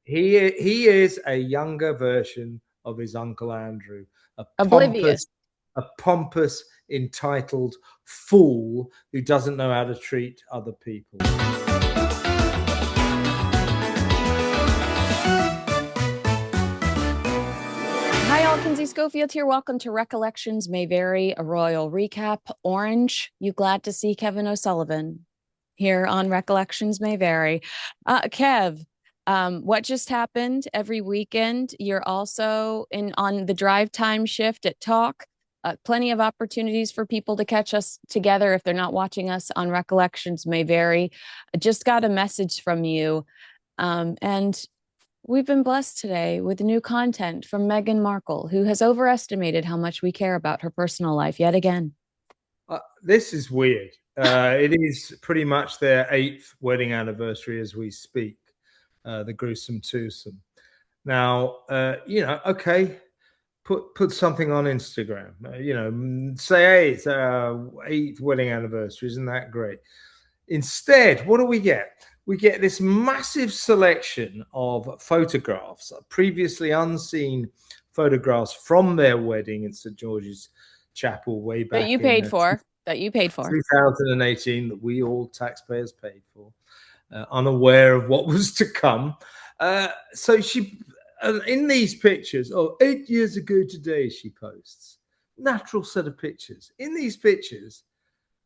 He is a younger version of his Uncle Andrew, a Oblivious. pompous, entitled fool who doesn't know how to treat other people. Hi, all. Kinsey Schofield here. Welcome to Recollections May Vary, a royal recap. Orange, you glad to see Kevin O'Sullivan here on Recollections May Vary. Kev, what just happened every weekend? You're also on the drive time shift at Talk. Plenty of opportunities for people to catch us together if they're not watching us on Recollections May Vary. I just got a message from you, and we've been blessed today with new content from Meghan Markle, who has overestimated how much we care about her personal life yet again. This is weird. It is pretty much their 8th wedding anniversary as we speak, the gruesome twosome. Now, okay, put something on Instagram. Say, hey, it's our 8th wedding anniversary. Isn't that great? Instead, what do we get? We get this massive selection of photographs, previously unseen photographs from their wedding in St. George's Chapel way back that you paid for 2018, that we all taxpayers paid for, unaware of what was to come. So she, in these pictures, 8 years ago today, she posts natural set of pictures. In these pictures,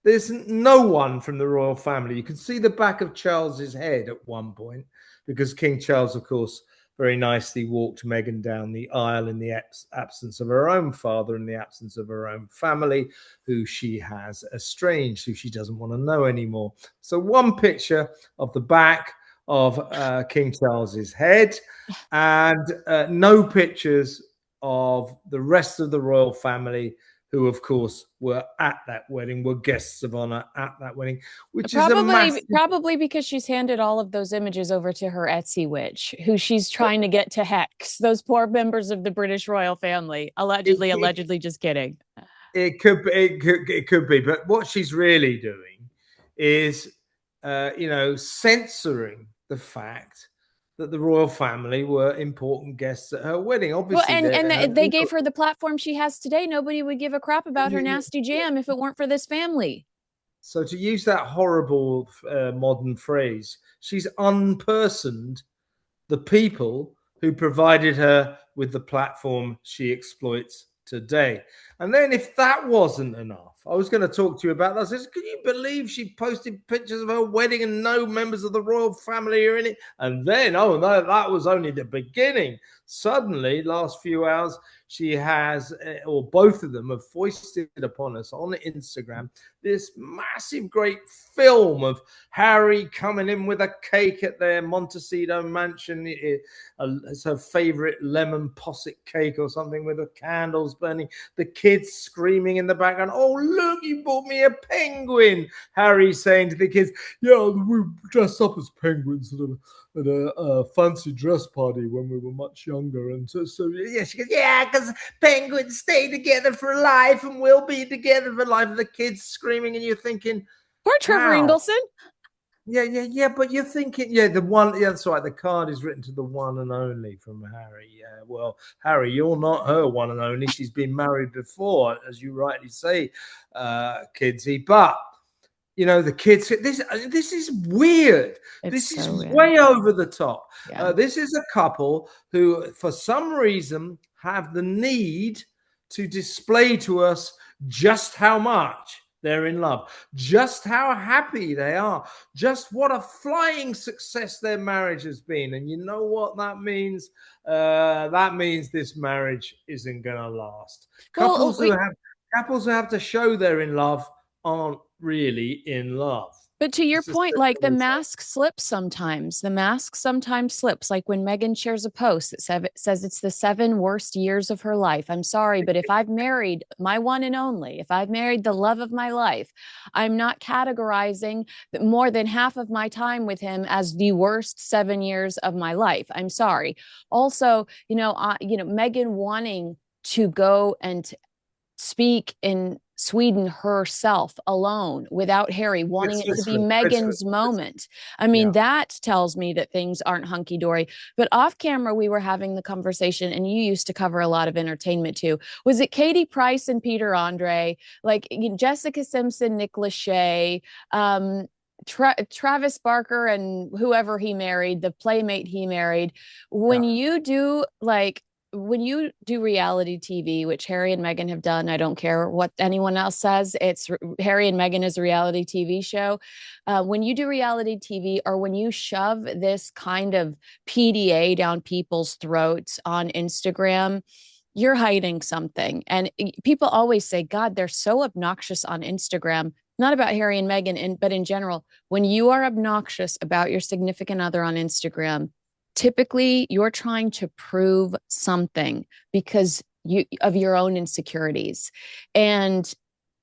there's no one from the royal family. You can see the back of Charles's head at one point, because King Charles, of course, very nicely walked Meghan down the aisle in the absence of her own father, in the absence of her own family, who she has estranged, who she doesn't want to know anymore. So one picture of the back of King Charles's head, and no pictures of the rest of the royal family, who, of course, were at that wedding, were guests of honor at that wedding, which is a massive... Probably because she's handed all of those images over to her Etsy witch, who she's trying to get to hex those poor members of the British royal family. Allegedly, just kidding. It could be, but what she's really doing is, censoring the fact that the royal family were important guests at her wedding. Obviously, and they gave her the platform she has today. Nobody would give a crap about her nasty jam if it weren't for this family. So, to use that horrible modern phrase, she's unpersoned the people who provided her with the platform she exploits today. And then, if that wasn't enough, I was going to talk to you about that. I said, can you believe she posted pictures of her wedding and no members of the royal family are in it? And then, oh no, that was only the beginning. Suddenly, last few hours, she has, or both of them have foisted upon us on Instagram, this massive, great film of Harry coming in with a cake at their Montecito mansion. It's her favorite lemon posset cake or something with the candles burning. The kids screaming in the background, oh, look, you bought me a penguin. Harry saying to the kids, yeah, we dressed up as penguins at a fancy dress party when we were much younger. And so yeah, she goes, yeah, because penguins stay together for life and we'll be together for life. And the kids screaming, and you're thinking, poor Trevor Ingleson. Yeah, but you're thinking, that's right. The card is written to the one and only from Harry. Yeah, well, Harry, you're not her one and only. She's been married before, as you rightly say, Kinsey. But the kids. This is weird. This is way over the top. Yeah. This is a couple who, for some reason, have the need to display to us just how much they're in love, just how happy they are, just what a flying success their marriage has been. And you know what that means? That means this marriage isn't going to last. Couples who have to show they're in love aren't really in love. But to your point, like the mask slips sometimes. The mask sometimes slips. Like when Meghan shares a post that says it's the 7 worst years of her life. I'm sorry, but if I've married my one and only, if I've married the love of my life, I'm not categorizing more than half of my time with him as the worst 7 years of my life. I'm sorry. Also, Meghan wanting to go and speak in Sweden herself alone without Harry, wanting it to be Meghan's moment. I mean, that tells me that things aren't hunky-dory. But off camera, we were having the conversation, and you used to cover a lot of entertainment too. Was it Katie Price and Peter Andre, like Jessica Simpson, Nick Lachey, Travis Barker and whoever he married, the playmate he married? When you do reality TV, which Harry and Meghan have done, I don't care what anyone else says, it's Harry and Meghan is a reality TV show. When you do reality TV, or when you shove this kind of PDA down people's throats on Instagram, you're hiding something. And people always say, God, they're so obnoxious on Instagram. Not about Harry and Meghan, but in general, when you are obnoxious about your significant other on Instagram, typically you're trying to prove something because of your own insecurities. And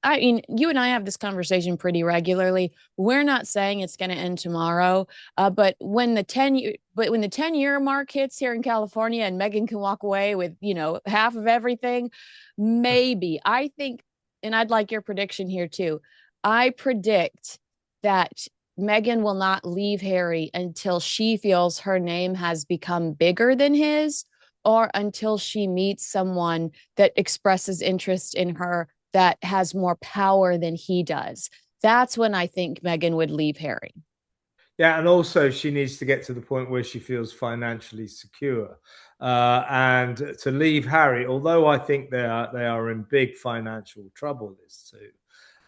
I mean, you and I have this conversation pretty regularly. We're not saying it's going to end tomorrow, but when the 10-year mark hits here in California and Meghan can walk away with, half of everything, maybe. I think, and I'd like your prediction here too. I predict that Meghan will not leave Harry until she feels her name has become bigger than his, or until she meets someone that expresses interest in her that has more power than he does. That's when I think Meghan would leave Harry. Yeah, and also she needs to get to the point where she feels financially secure. And to leave Harry, although I think they are in big financial trouble,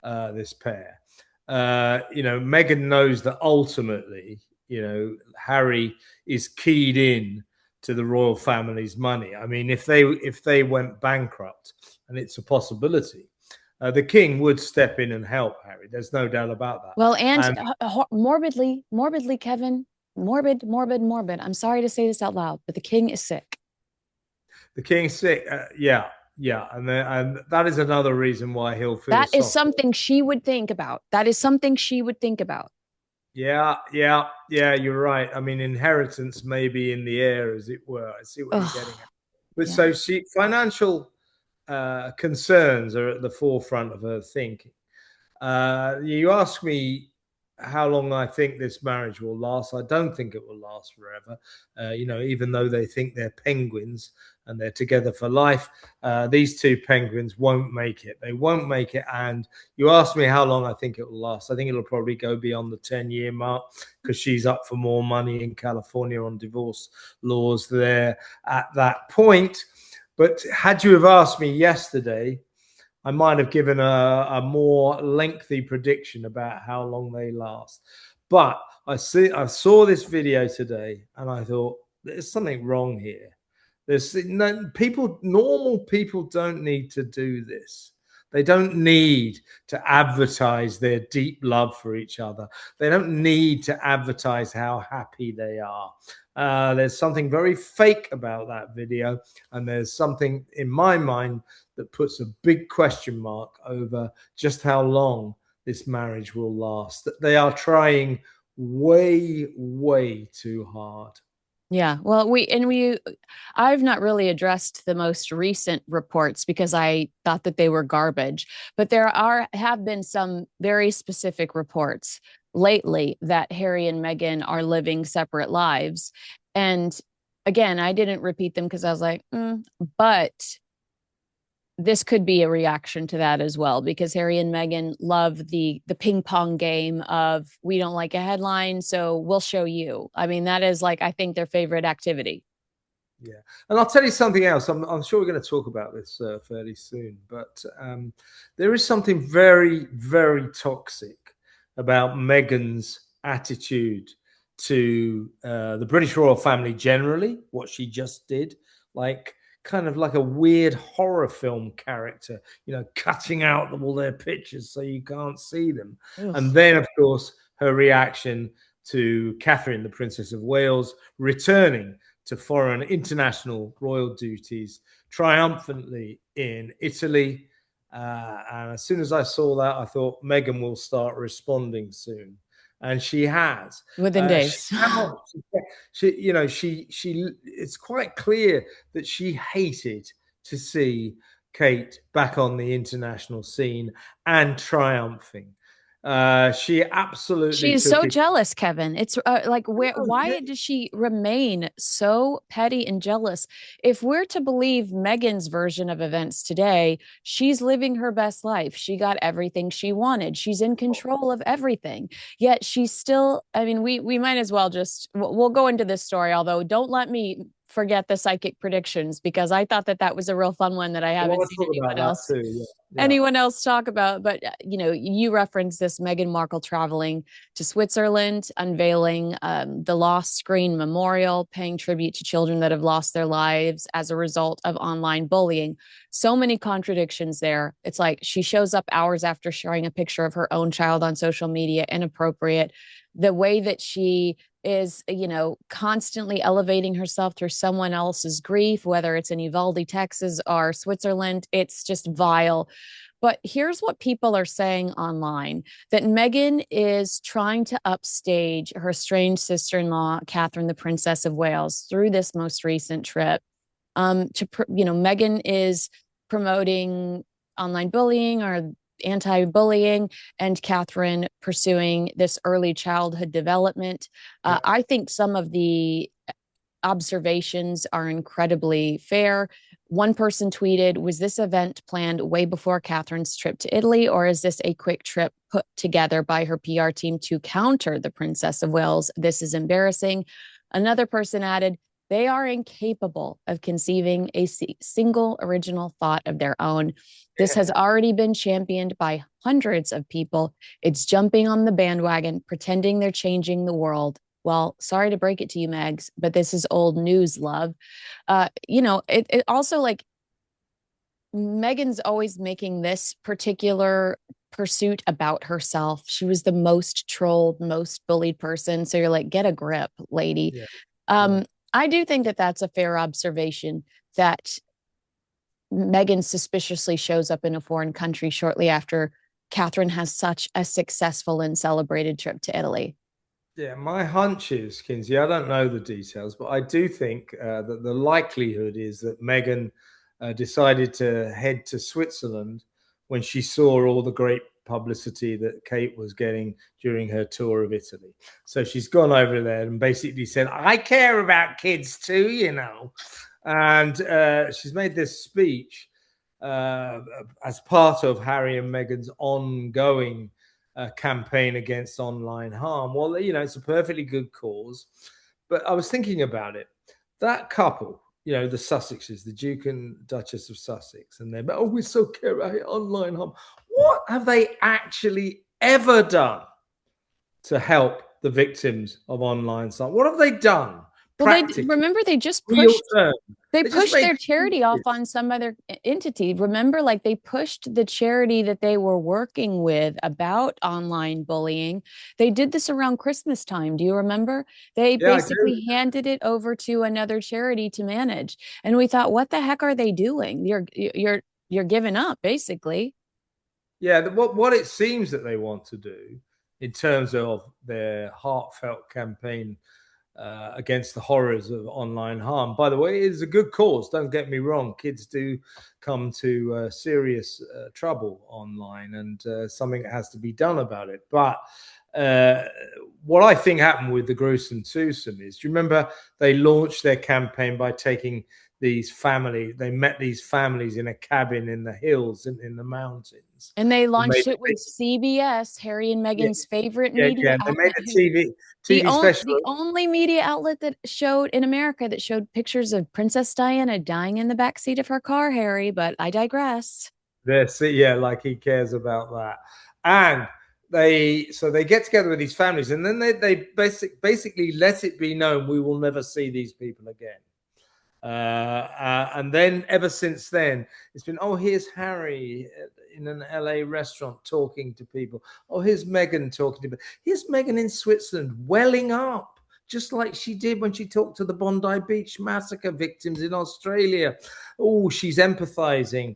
this pair. Meghan knows that ultimately, Harry is keyed in to the royal family's money. I mean, if they went bankrupt, and it's a possibility, the king would step in and help Harry. There's no doubt about that. Well, and morbidly, Kevin, morbid. I'm sorry to say this out loud, but the king is sick. The king's sick. Yeah. And that is another reason why he'll feel that is something she would think about. Yeah, you're right. I mean, inheritance may be in the air, as it were. I see what you're getting at. But so financial concerns are at the forefront of her thinking. You ask me how long I think this marriage will last. I don't think it will last forever. Even though they think they're penguins and they're together for life, these two penguins won't make it. They won't make it. And you ask me how long I think it will last. I think it'll probably go beyond the 10-year mark, because she's up for more money in California on divorce laws there at that point. But had you have asked me yesterday, I might have given a more lengthy prediction about how long they last. But I saw this video today, and I thought, there's something wrong here. Normal people don't need to do this. They don't need to advertise their deep love for each other. They don't need to advertise how happy they are. There's something very fake about that video, and there's something in my mind that puts a big question mark over just how long this marriage will last. They are trying way, way too hard. Yeah, well, I've not really addressed the most recent reports because I thought that they were garbage, but there have been some very specific reports lately that Harry and Meghan are living separate lives. And again, I didn't repeat them because I was like, but this could be a reaction to that as well, because Harry and Meghan love the ping pong game of, we don't like a headline, so we'll show you. I mean, that is I think their favorite activity. Yeah. And I'll tell you something else. I'm sure we're going to talk about this fairly soon, but there is something very, very toxic about Meghan's attitude to the British royal family generally, what she just did, kind of like a weird horror film character, cutting out all their pictures so you can't see them. Ugh. And then, of course, her reaction to Catherine, the Princess of Wales, returning to foreign international royal duties triumphantly in Italy. And as soon as I saw that, I thought Meghan will start responding soon. And she has within days. It's quite clear that she hated to see Kate back on the international scene and triumphing. She absolutely She's took so it. jealous, Kevin. It's why does she remain so petty and jealous? If we're to believe Meghan's version of events today, she's living her best life. She got everything she wanted. She's in control of everything. Yet she's still, I mean, we might as well just, we'll go into this story, although don't let me forget the psychic predictions, because I thought that was a real fun one that I haven't Let's seen talk about anyone that else too. Yeah. talk about. But you referenced this Meghan Markle traveling to Switzerland, unveiling the Lost Screen Memorial, paying tribute to children that have lost their lives as a result of online bullying. So many contradictions there. It's like she shows up hours after sharing a picture of her own child on social media, inappropriate. The way that she is, constantly elevating herself through someone else's grief, whether it's in Uvalde, Texas or Switzerland, it's just vile. But here's what people are saying online, that Meghan is trying to upstage her estranged sister-in-law, Catherine, the Princess of Wales, through this most recent trip. Meghan is promoting online bullying or anti-bullying, and Catherine pursuing this early childhood development. I think some of the observations are incredibly fair. One person tweeted, was this event planned way before Catherine's trip to Italy, or is this a quick trip put together by her PR team to counter the Princess of Wales? This is embarrassing. Another person added, they are incapable of conceiving a single original thought of their own. This has already been championed by hundreds of people. It's jumping on the bandwagon, pretending they're changing the world. Well, sorry to break it to you, Megs, but this is old news, love. It also, like, Meghan's always making this particular pursuit about herself. She was the most trolled, most bullied person. So you're like, get a grip, lady. Yeah. I do think that that's a fair observation, that Meghan suspiciously shows up in a foreign country shortly after Catherine has such a successful and celebrated trip to Italy. Yeah, my hunch is, Kinsey, I don't know the details, but I do think that the likelihood is that Meghan decided to head to Switzerland when she saw all the great publicity that Kate was getting during her tour of Italy. So she's gone over there and basically said, I care about kids too, And she's made this speech as part of Harry and Meghan's ongoing campaign against online harm. Well, it's a perfectly good cause. But I was thinking about it. That couple, the Sussexes, the Duke and Duchess of Sussex, and they're, we so care about online harm. What have they actually ever done to help the victims of online harm? What have they done? Well, they just pushed their charity off on some other entity. Remember, like, they pushed the charity that they were working with about online bullying. They did this around Christmas time. Do you remember? They basically handed it over to another charity to manage. And we thought, what the heck are they doing? You're giving up, basically. Yeah, what it seems that they want to do in terms of their heartfelt campaign against the horrors of online harm. By the way, it is a good cause. Don't get me wrong. Kids do come to serious trouble online, and something has to be done about it. But what I think happened with the gruesome twosome is, do you remember they launched their campaign by taking they met these families in a cabin in the hills and in the mountains. And they launched it with CBS, Harry and Meghan's favorite media outlet. They made a TV special. The only media outlet that showed in America that showed pictures of Princess Diana dying in the backseat of her car, Harry, but I digress. Like he cares about that. And they get together with these families, and then they basically let it be known we will never see these people again. And then ever since then, it's been, here's Harry in an LA restaurant talking to people. Here's Meghan talking to people. Here's Meghan in Switzerland welling up, just like she did when she talked to the Bondi Beach massacre victims in Australia. She's empathizing.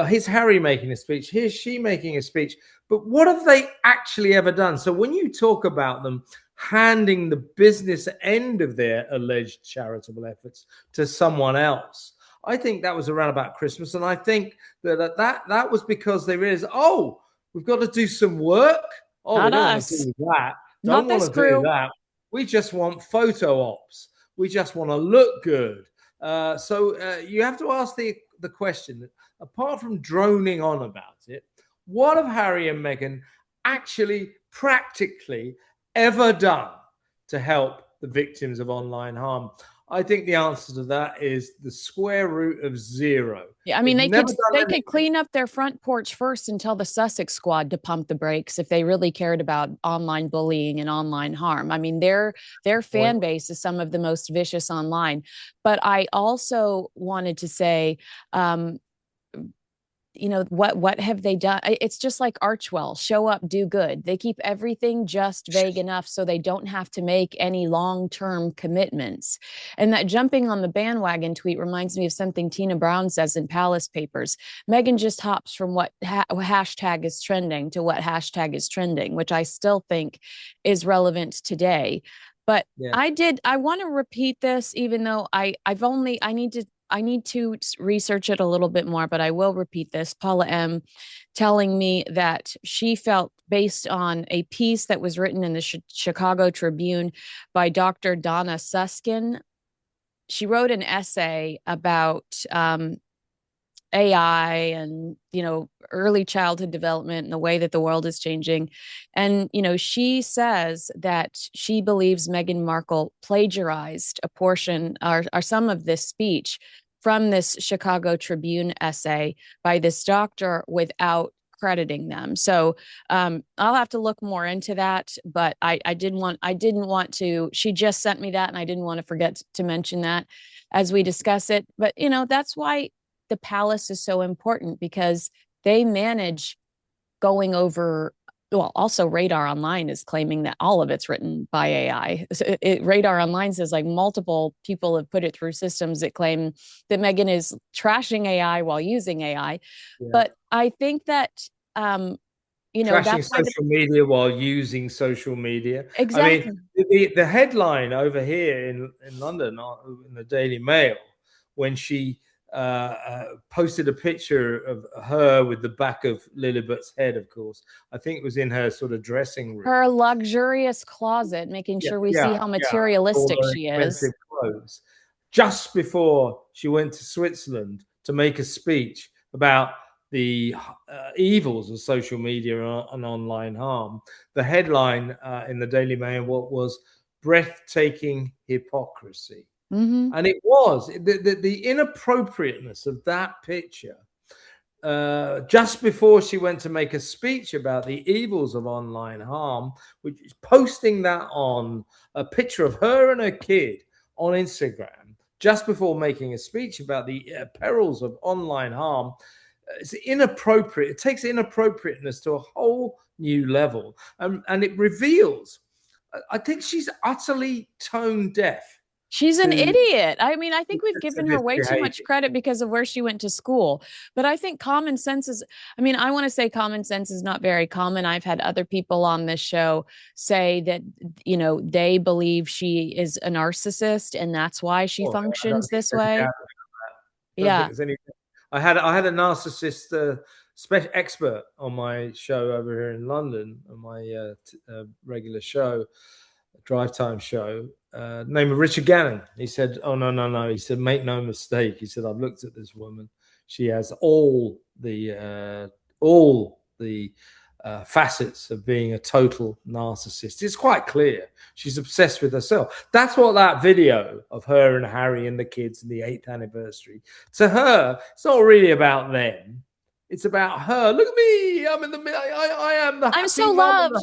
Here's Harry making a speech. Here's she making a speech. But what have they actually ever done? So when you talk about them handing the business end of their alleged charitable efforts to someone else, I think that was around about Christmas, and I think that was because they realized, oh, we've got to do some work. Oh, Not we don't want to us. do that. Not Don't this want to do crew. that. We just want photo ops. We just want to look good. So you have to ask the question, apart from droning on about it, what have Harry and Meghan actually practically ever done to help the victims of online harm? I think the answer to that is the square root of zero. Yeah, I mean, they could clean up their front porch first and tell the Sussex squad to pump the brakes if they really cared about online bullying and online harm. I mean, their fan base is some of the most vicious online. But I also wanted to say, what have they done? It's just like Archewell, show up, do good. They keep everything just vague enough so they don't have to make any long-term commitments. And that jumping on the bandwagon tweet reminds me of something Tina Brown says in Palace Papers. Meghan just hops from what hashtag is trending to what hashtag is trending, which I still think is relevant today. But yeah. I want to repeat this, even though I need to research it a little bit more, but I will repeat this. Paula M. telling me that she felt, based on a piece that was written in the Chicago Tribune by Dr. Donna Suskin, she wrote an essay about AI and, early childhood development and the way that the world is changing. And, she says that she believes Meghan Markle plagiarized a portion or some of this speech from this Chicago Tribune essay by this doctor without crediting them. So I'll have to look more into that, but I didn't want to, she just sent me that and I didn't want to forget to mention that as we discuss it. But, that's why the palace is so important, because they manage going over. Well, also Radar Online is claiming that all of it's written by AI. Radar Online says like multiple people have put it through systems that claim that Meghan is trashing AI while using AI. Yeah. But I think that, trashing that's social media while using social media. Exactly. I mean, the headline over here in London, in the Daily Mail, when she posted a picture of her with the back of Lilibet's head, of course. I think it was in her sort of dressing room. Her luxurious closet, making sure we see how materialistic she is. Clothes. Just before she went to Switzerland to make a speech about the evils of social media and online harm, the headline in the Daily Mail was breathtaking hypocrisy. Mm-hmm. And it was the inappropriateness of that picture just before she went to make a speech about the evils of online harm, which is posting that on a picture of her and her kid on Instagram, just before making a speech about the perils of online harm. It's inappropriate. It takes inappropriateness to a whole new level. And it reveals, I think she's utterly tone deaf. She's an idiot. I mean, I think we've given her way too much credit because of where she went to school. But I think common sense is, I want to say common sense is not very common. I've had other people on this show say that, they believe she is a narcissist and that's why she functions this way. Yeah. I had a narcissist expert on my show over here in London, on my regular show, drive time show, name of Richard Gannon. He said, "Oh no." He said, "Make no mistake." He said, "I've looked at this woman. She has all the facets of being a total narcissist. It's quite clear. She's obsessed with herself." That's what that video of her and Harry and the kids and the 8th anniversary. To her, it's not really about them. It's about her. Look at me. I'm in the middle. I am the. I'm so loved.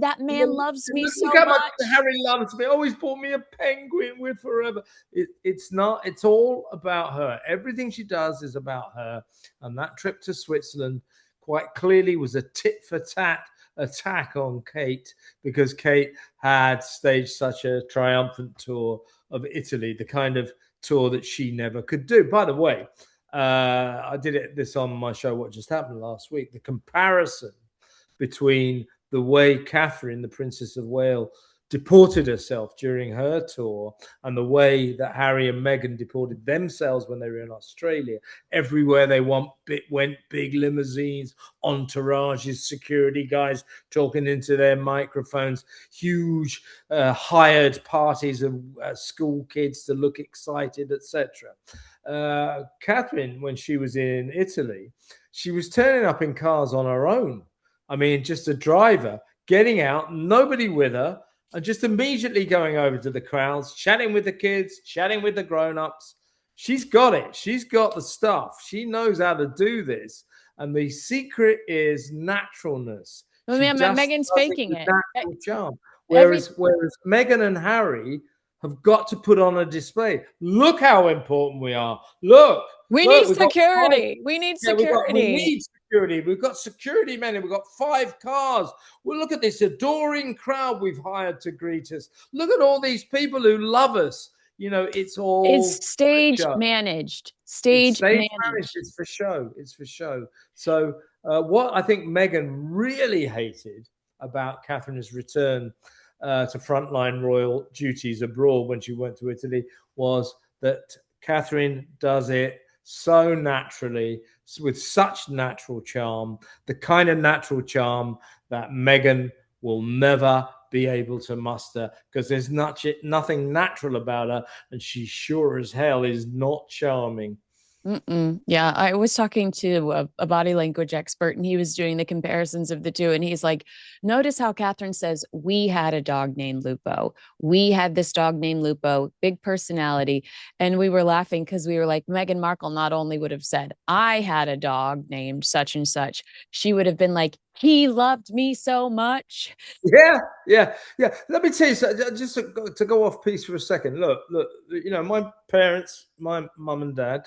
That man loves me so much. Harry loves me. Always bought me a penguin with forever. It's not. It's all about her. Everything she does is about her. And that trip to Switzerland quite clearly was a tit for tat attack on Kate, because Kate had staged such a triumphant tour of Italy, the kind of tour that she never could do. By the way, I did this on my show, What Just Happened, last week. The comparison between the way Catherine, the Princess of Wales, deported herself during her tour, and the way that Harry and Meghan deported themselves when they were in Australia. Everywhere they went, big limousines, entourages, security guys talking into their microphones, huge hired parties of school kids to look excited, etc. Catherine, when she was in Italy, she was turning up in cars on her own. I mean, just a driver getting out, nobody with her, and just immediately going over to the crowds, chatting with the kids, chatting with the grown-ups. She's got it. She's got the stuff. She knows how to do this. And the secret is naturalness. Well, She man, just Meghan's does it faking with it. natural charm. Every Whereas Meghan and Harry have got to put on a display. Look how important we are. Look, we look, need we've got security. We need security. we need security. We've got security men, and we've got 5 cars. Well, look at this adoring crowd we've hired to greet us. Look at all these people who love us. You know, it's stage managed. Stage managed. It's for show. It's for show. So what I think Meghan really hated about Catherine's return to frontline royal duties abroad when she went to Italy was that Catherine does it so naturally, with such natural charm, the kind of natural charm that Meghan will never be able to muster, because there's nothing natural about her, and she sure as hell is not charming. Yeah, I was talking to a body language expert, and he was doing the comparisons of the two. And he's like, notice how Catherine says, we had a dog named Lupo. We had this dog named Lupo, big personality. And we were laughing because we were like, Meghan Markle not only would have said, I had a dog named such and such, she would have been like, he loved me so much. Yeah. Let me tell you, just to go off piece for a second. Look. You know, my parents, my mum and dad,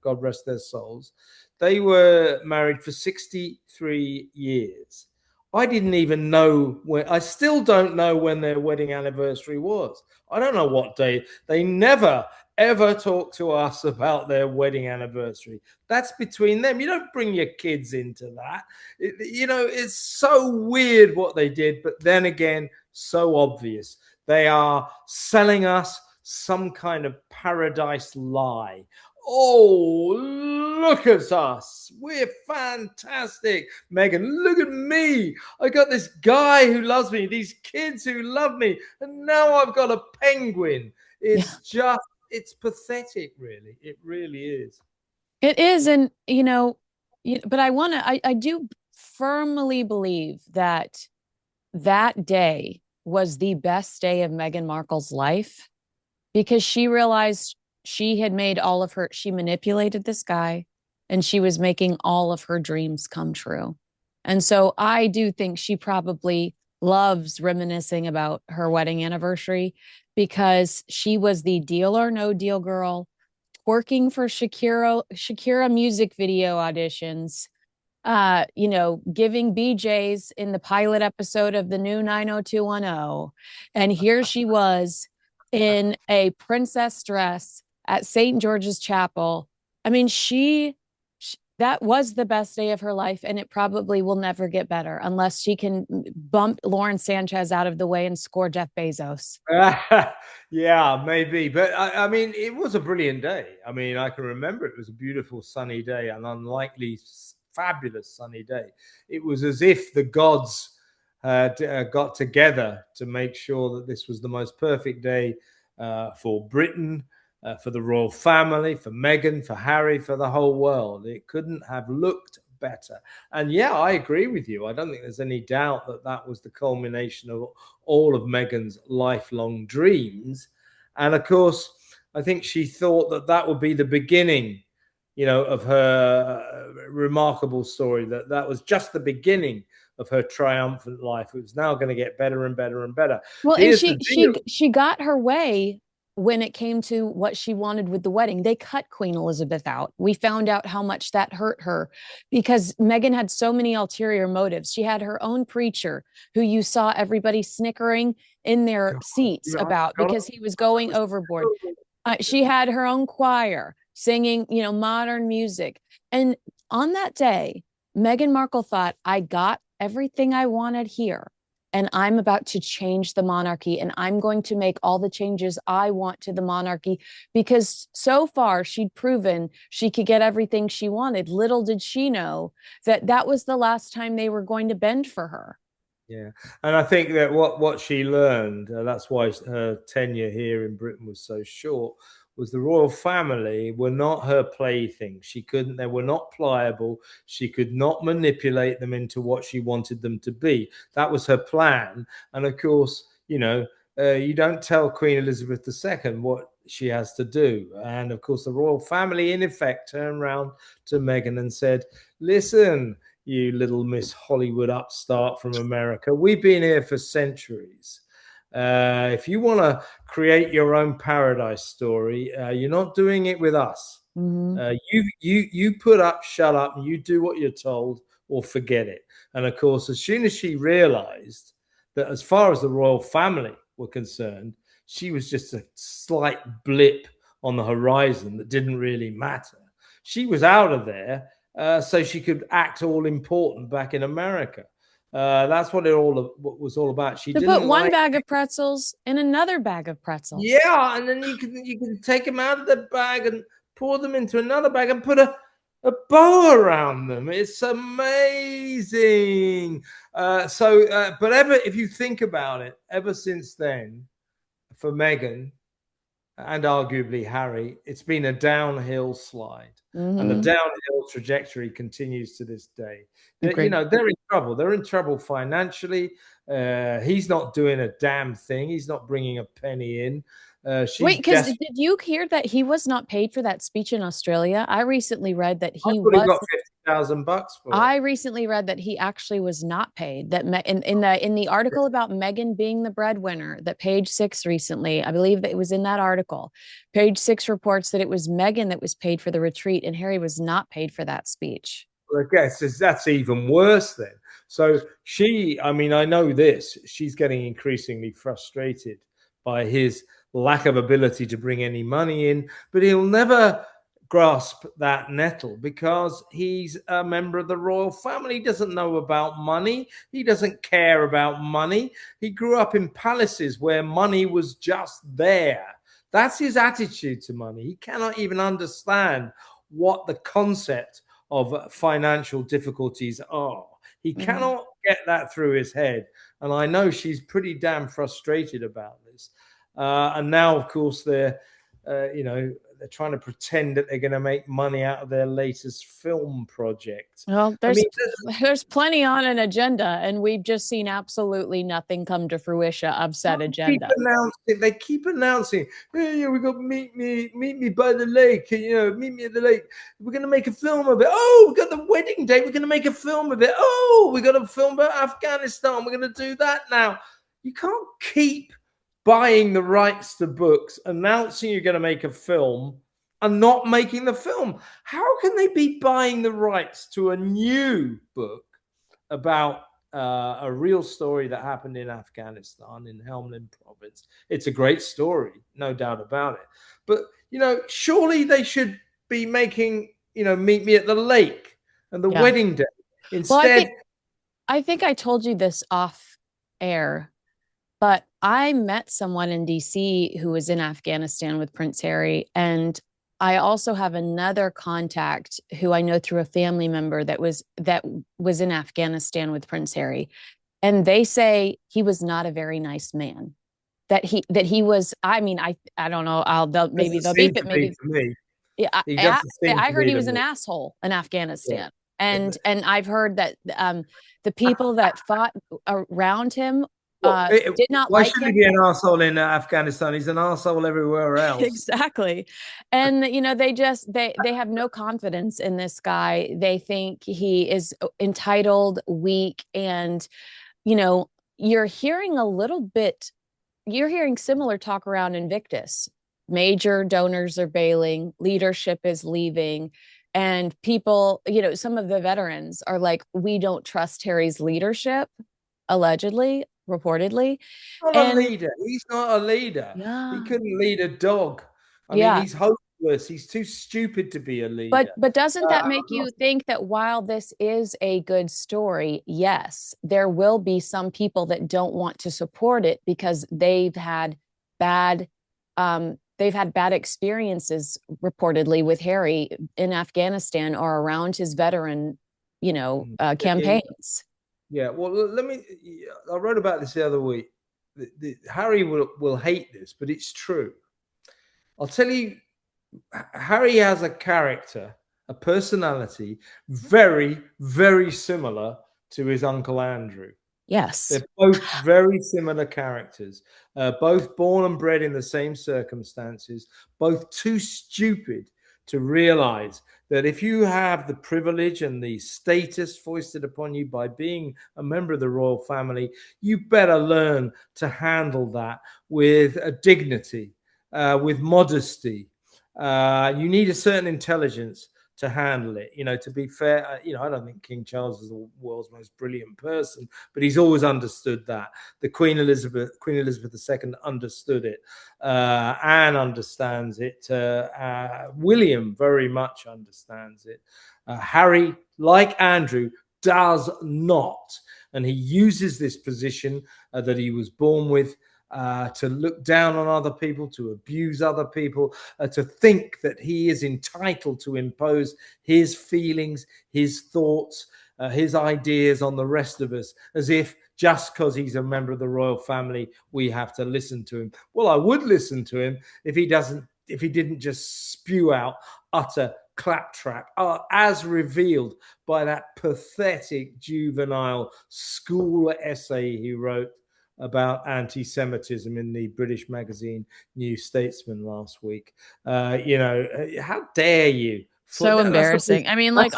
God rest their souls, they were married for 63 years. I didn't even know when. I still don't know when their wedding anniversary was. I don't know what day. They never ever talk to us about their wedding anniversary. That's between them. You don't bring your kids into that. You know, it's so weird what they did, but then again, so obvious. They are selling us some kind of paradise lie. Oh, look at us. We're fantastic. Meghan, look at me. I got this guy who loves me, these kids who love me, and now I've got a penguin. It's pathetic, really. It really is. It is. And, but I do firmly believe that that day was the best day of Meghan Markle's life, because she realized she manipulated this guy, and she was making all of her dreams come true. And so I do think she probably loves reminiscing about her wedding anniversary, because she was the deal or no deal girl, working for Shakira music video auditions, giving BJs in the pilot episode of the new 90210. And here she was in a princess dress at St. George's Chapel. I mean, that was the best day of her life, and it probably will never get better unless she can bump Lauren Sanchez out of the way and score Jeff Bezos. Yeah, maybe. But I mean, it was a brilliant day. I mean, I can remember it was a beautiful sunny day, an unlikely, fabulous sunny day. It was as if the gods had got together to make sure that this was the most perfect day for Britain, for the royal family, for Meghan, for Harry, for the whole world. It couldn't have looked better. And yeah, I agree with you. I don't think there's any doubt that that was the culmination of all of Meghan's lifelong dreams. And of course, I think she thought that that would be the beginning, of her remarkable story, that was just the beginning of her triumphant life. It was now going to get better and better and better. Well, and she got her way when it came to what she wanted with the wedding. They cut Queen Elizabeth out. We found out how much that hurt her, because Meghan had so many ulterior motives. She had her own preacher who you saw everybody snickering in their seats about because he was going overboard. She had her own choir singing, modern music. And on that day, Meghan Markle thought, I got everything I wanted here. and I'm about to change the monarchy, and I'm going to make all the changes I want to the monarchy, because so far she'd proven she could get everything she wanted. Little did she know that that was the last time they were going to bend for her. Yeah, and I think that what she learned, that's why her tenure here in Britain was so short, was the royal family were not her playthings. She couldn't, they were not pliable. She could not manipulate them into what she wanted them to be. That was her plan. And of course, you don't tell Queen Elizabeth II what she has to do. And of course, the royal family, in effect, turned around to Meghan and said, listen, you little Miss Hollywood upstart from America, we've been here for centuries. If you want to create your own paradise story, you're not doing it with us. Mm-hmm. You put up, shut up, and you do what you're told, or forget it. And of course, as soon as she realized that, as far as the royal family were concerned, she was just a slight blip on the horizon that didn't really matter. She was out of there, so she could act all important back in America. That's what it all was all about. She To put didn't one like, bag of pretzels in another bag of pretzels. yeah, and then you can take them out of the bag and pour them into another bag and put a bow around them. It's amazing. But if you think about it, ever since then, for Meghan and arguably Harry, it's been a downhill slide. And the Mm-hmm. downhill trajectory continues to this day. Agreed. They're in trouble. They're in trouble financially. He's not doing a damn thing. He's not bringing a penny in. Wait, She's because desperate. did you hear that he was not paid for that speech in Australia? I recently read that I he thought he was. got $50,000 for it. I recently read that he actually was not paid. That in the article about Meghan being the breadwinner, that Page Six recently, I believe that it was in that article. Page Six reports that it was Meghan that was paid for the retreat, and Harry was not paid for that speech. Well, I guess that's even worse then. So I know this, she's getting increasingly frustrated by his lack of ability to bring any money in, but he'll never grasp that nettle because he's a member of the royal family. He doesn't know about money. He doesn't care about money. He grew up in palaces where money was just there. That's his attitude to money. He cannot even understand what the concept of financial difficulties are. He Mhm. cannot get that through his head. And I know she's pretty damn frustrated about this. And now, of course, they're trying to pretend that they're going to make money out of their latest film project. Well, I there's mean, there's plenty on an agenda, and we've just seen absolutely nothing come to fruition of said agenda. they keep announcing, hey, yeah, we got meet me by the lake, meet me at the lake. We're gonna make a film of it. Oh, we got the wedding date, we're gonna make a film of it. Oh, we got a film about Afghanistan, we're gonna do that now. You can't keep buying the rights to books, announcing you're gonna make a film and not making the film. How can they be buying the rights to a new book about a real story that happened in Afghanistan, in Helmand province? It's a great story, no doubt about it. But, surely they should be making, Meet Me at the Lake and the Yeah. wedding day. Well, I Instead, think I think I told you this off air, but I met someone in DC who was in Afghanistan with Prince Harry, and I also have another contact who I know through a family member that was in Afghanistan with Prince Harry, and they say he was not a very nice man. That he was. I mean, I don't know. Maybe doesn't they'll seem beep to it. be Maybe to me. yeah. He I, doesn't seem I to heard be he to was an me. asshole in Yeah. Afghanistan, and I've heard that the people that fought around him Well, did not why like should he him. be an asshole in Afghanistan? He's an asshole everywhere else. Exactly. And they have no confidence in this guy. They think he is entitled, weak, and you know you're hearing a little bit you're hearing similar talk around Invictus. Major donors are bailing, leadership is leaving, and people, some of the veterans are like, we don't trust Harry's leadership, allegedly, reportedly. Not a And leader. He's not a leader. He yeah, couldn't lead a dog. I mean, yeah, he's hopeless useless. He's too stupid to be a leader. But doesn't that make I'm not. you think that while this is a good story, yes, there will be some people that don't want to support it because bad they've had bad experiences reportedly with Harry in Afghanistan or around his veteran, campaigns. Yeah. Well, let me. I wrote about this the other week. Harry will hate this, but it's true. I'll tell you, Harry has a character, a personality, very, very similar to his uncle Andrew. Yes. They're both very similar characters, both born and bred in the same circumstances, both too stupid to realize that if you have the privilege and the status foisted upon you by being a member of the royal family, you better learn to handle that with a dignity, with modesty. You need a certain intelligence to handle it. To be fair, I don't think King Charles is the world's most brilliant person, but he's always understood that. The Queen Elizabeth II understood it. Anne understands it. William very much understands it. Harry, like Andrew, does not. And he uses this position that he was born with to look down on other people, to abuse other people, to think that he is entitled to impose his feelings, his thoughts, his ideas on the rest of us, as if just because he's a member of the royal family, we have to listen to him. Well, I would listen to him if he didn't just spew out utter claptrap, as revealed by that pathetic juvenile school essay he wrote about anti-Semitism in the British magazine New Statesman last week. How dare you? So embarrassing. I mean, that's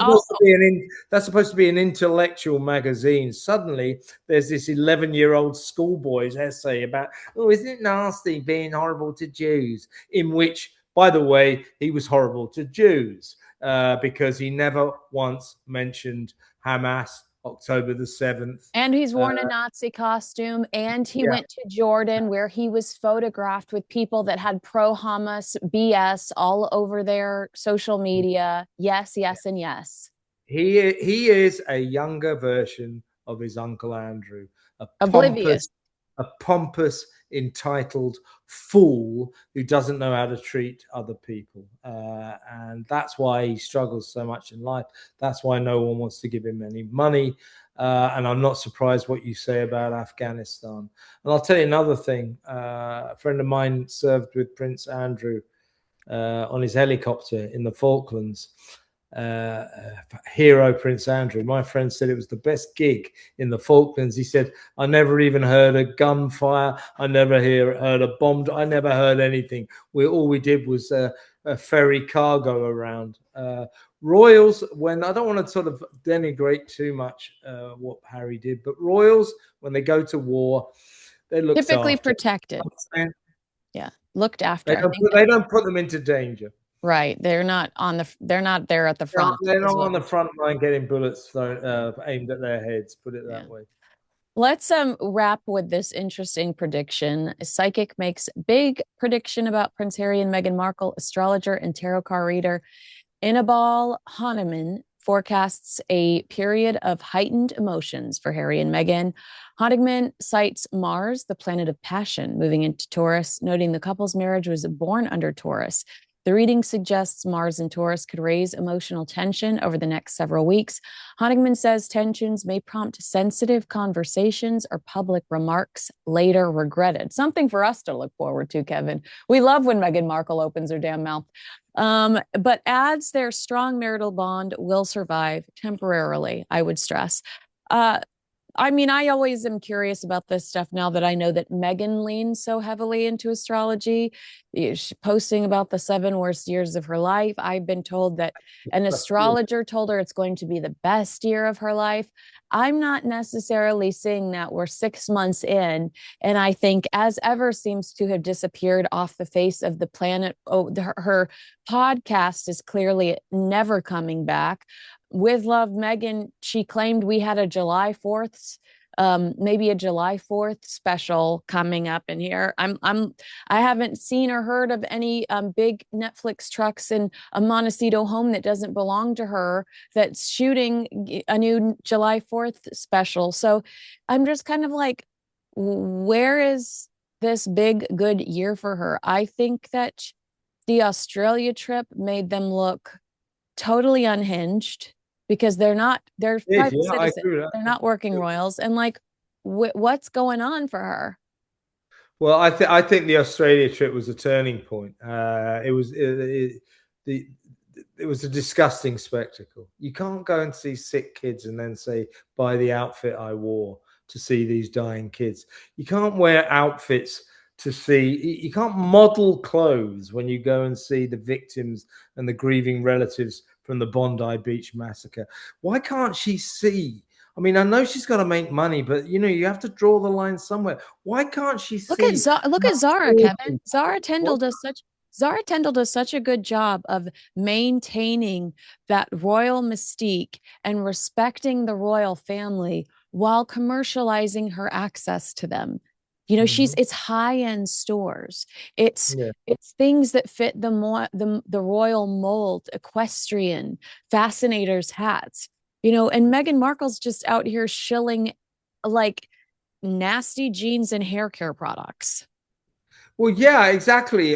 supposed to be an intellectual magazine. Suddenly, there's this 11-year-old schoolboy's essay about, isn't it nasty being horrible to Jews? In which, by the way, he was horrible to Jews because he never once mentioned Hamas, October the 7th. And he's worn a Nazi costume, and he went to Jordan where he was photographed with people that had pro-Hamas BS all over their social media. Yes, yes, and yes. He is a younger version of his Uncle Andrew, Oblivious. A pompous, entitled fool who doesn't know how to treat other people. And that's why he struggles so much in life. That's why no one wants to give him any money. And I'm not surprised what you say about Afghanistan. And I'll tell you another thing. A friend of mine served with Prince Andrew on his helicopter in the Falklands. Hero Prince Andrew. My friend said it was the best gig in the Falklands. He said, I never even heard a gunfire. I never heard a bomb. I never heard anything. All we did was ferry cargo around. Royals, when I don't want to sort of denigrate too much what Harry did, but royals, when they go to war, they look typically protected. Yeah, looked after. They don't put them into danger. Right. They're not there at the front. They're not on the front line getting bullets thrown, aimed at their heads, put it that way. Let's wrap with this interesting prediction. A psychic makes big prediction about Prince Harry and Meghan Markle. Astrologer and tarot card reader Inbaal Honigman forecasts a period of heightened emotions for Harry and Meghan. Honigman cites Mars, the planet of passion, moving into Taurus, noting the couple's marriage was born under Taurus. The reading suggests Mars and Taurus could raise emotional tension over the next several weeks. Honigman says tensions may prompt sensitive conversations or public remarks later regretted. Something for us to look forward to, Kevin. We love when Meghan Markle opens her damn mouth. But adds their strong marital bond will survive temporarily, I would stress. I mean, I always am curious about this stuff now that I know that Meghan leans so heavily into astrology. She's posting about the 7 worst years of her life. I've been told that an astrologer told her it's going to be the best year of her life. I'm not necessarily seeing that. We're 6 months in, and I think as ever seems to have disappeared off the face of the planet. Her podcast is clearly never coming back. With Love, Meghan, she claimed we had a July 4th maybe a July 4th special coming up in here. I haven't seen or heard of any big Netflix trucks in a Montecito home that doesn't belong to her that's shooting a new July 4th special. So I'm just kind of like, where is this big good year for her? I think that the Australia trip made them look totally unhinged because they're private Yeah, I citizens. agree with They're that. not working royals. And like, what's going on for her? Well, I think the Australia trip was a turning point. The it was a disgusting spectacle. You can't go and see sick kids and then say, "Buy the outfit I wore to see these dying kids." You can't wear outfits to see. You can't model clothes when you go and see the victims and the grieving relatives from the Bondi Beach massacre. Why can't she see? I mean, I know she's got to make money, but you have to draw the line somewhere. Why can't she see? Look at Zara, Kevin. What? Zara Tendall does such a good job of maintaining that royal mystique and respecting the royal family while commercializing her access to them. Mhm. It's high-end stores. It's Yeah. it's things that fit the royal mold, equestrian, fascinators hats. And Meghan Markle's just out here shilling like nasty jeans and hair care products. Well, yeah, exactly.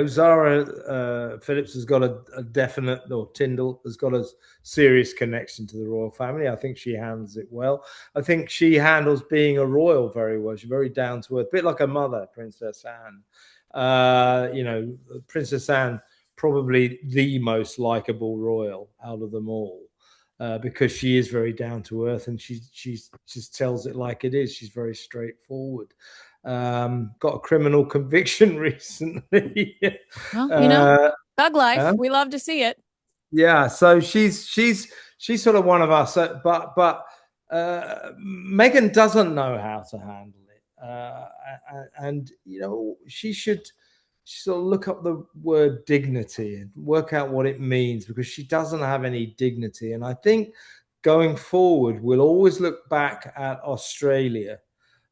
Zara Phillips has got a definite, or Tyndall has got a serious connection to the royal family. I think she handles it well. I think she handles being a royal very well. She's very down to earth, a bit like her mother, Princess Anne. Princess Anne, probably the most likable royal out of them all. Because she is very down to earth and she just tells it like it is. She's very straightforward. Got a criminal conviction recently. Well, uh, thug life. uh, We love to see it. yeah, so she's sort of one of us. But Meghan doesn't know how to handle it, and she should sort of look up the word dignity and work out what it means, because she doesn't have any dignity. And I think going forward, we'll always look back at Australia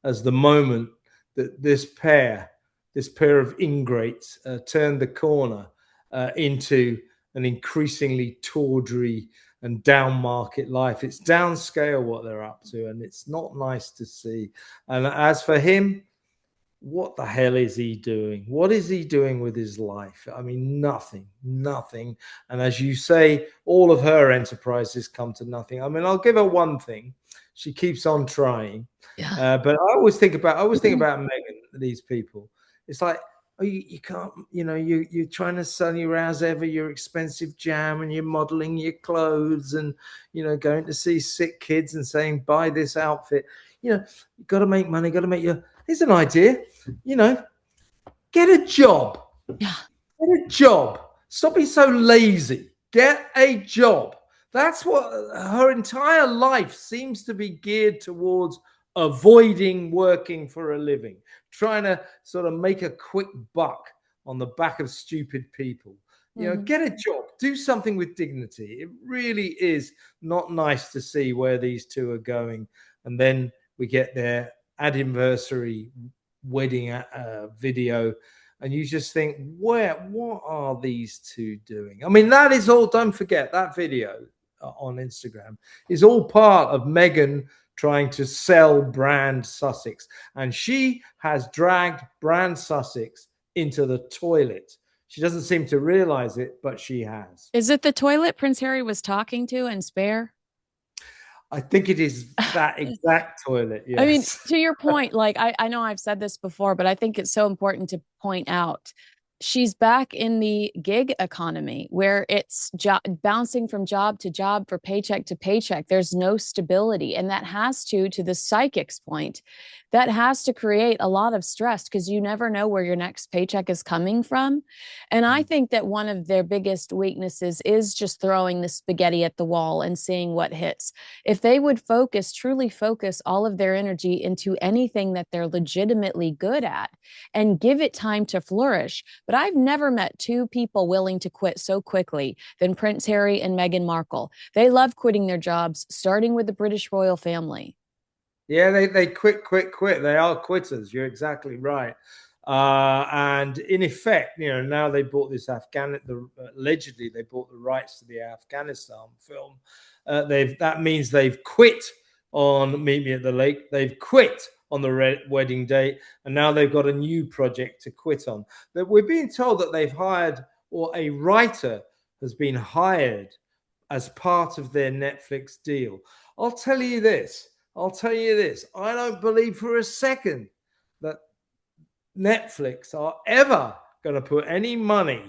as the moment that this pair of ingrates, turned the corner into an increasingly tawdry and down market life. It's downscale what they're up to, and it's not nice to see. And as for him, what the hell is he doing? What is he doing with his life? I mean, nothing, nothing. And as you say, all of her enterprises come to nothing. I mean, I'll give her one thing: she keeps on trying. Yeah. But I always think about Meghan. These people, it's like, oh, you can't, you're trying to sell your as ever your expensive jam, and you're modeling your clothes, and going to see sick kids and saying buy this outfit. You've got to make money. Got to make your. Here's an idea. You know, get a job. Yeah. Get a job. Stop being so lazy. Get a job. That's what her entire life seems to be geared towards: avoiding working for a living, trying to sort of make a quick buck on the back of stupid people. Get a job, do something with dignity. It really is not nice to see where these two are going. And then we get their anniversary wedding video, and you just think, what are these two doing? I mean, that is all. Don't forget that video on Instagram is all part of Meghan trying to sell brand Sussex, and she has dragged brand Sussex into the toilet. She doesn't seem to realize it, but she has. Is it the toilet Prince Harry was talking to in Spare? I think it is that exact toilet. I mean, Yes. to your point, like I know I've said this before, but I think it's so important to point out she's back in the gig economy where it's bouncing from job to job for paycheck to paycheck. There's no stability. And that has to the psychic's point, that has to create a lot of stress because you never know where your next paycheck is coming from. And I think that one of their biggest weaknesses is just throwing the spaghetti at the wall and seeing what hits. If they would truly focus all of their energy into anything that they're legitimately good at and give it time to flourish. But I've never met two people willing to quit so quickly than Prince Harry and Meghan Markle. They love quitting their jobs, starting with the British royal family. Yeah, they quit. They are quitters. You're exactly right. And in effect, now they bought this allegedly they bought the rights to the Afghanistan film. That means they've quit on Meet Me at the Lake. They've quit on the wedding date, and now they've got a new project to quit on. That we're being told that they've hired, or a writer has been hired as part of their Netflix deal. I'll tell you this. I don't believe for a second that Netflix are ever going to put any money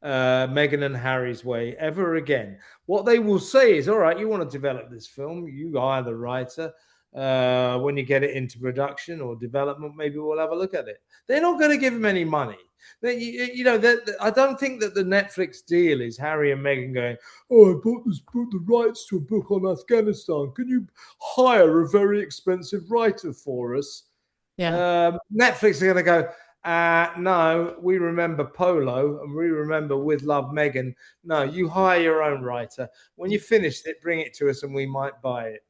Meghan and Harry's way ever again. What they will say is, all right, you want to develop this film, you hire the writer. When you get it into production or development, maybe we'll have a look at it. They're not going to give them any money. I don't think that the Netflix deal is Harry and Meghan going, oh, I bought the rights to a book on Afghanistan. Can you hire a very expensive writer for us? Yeah. Netflix are going to go, no, we remember Polo and we remember With Love, Meghan. No, you hire your own writer. When you finished it, bring it to us and we might buy it.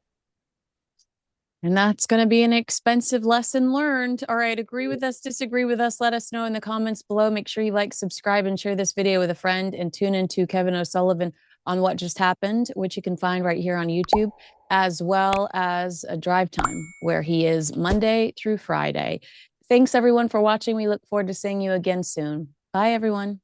And that's going to be an expensive lesson learned. All right. Agree with us, disagree with us. Let us know in the comments below. Make sure you like, subscribe, and share this video with a friend. And tune into Kevin O'Sullivan on What Just Happened, which you can find right here on YouTube, as well as a Drive Time, where he is Monday through Friday. Thanks, everyone, for watching. We look forward to seeing you again soon. Bye, everyone.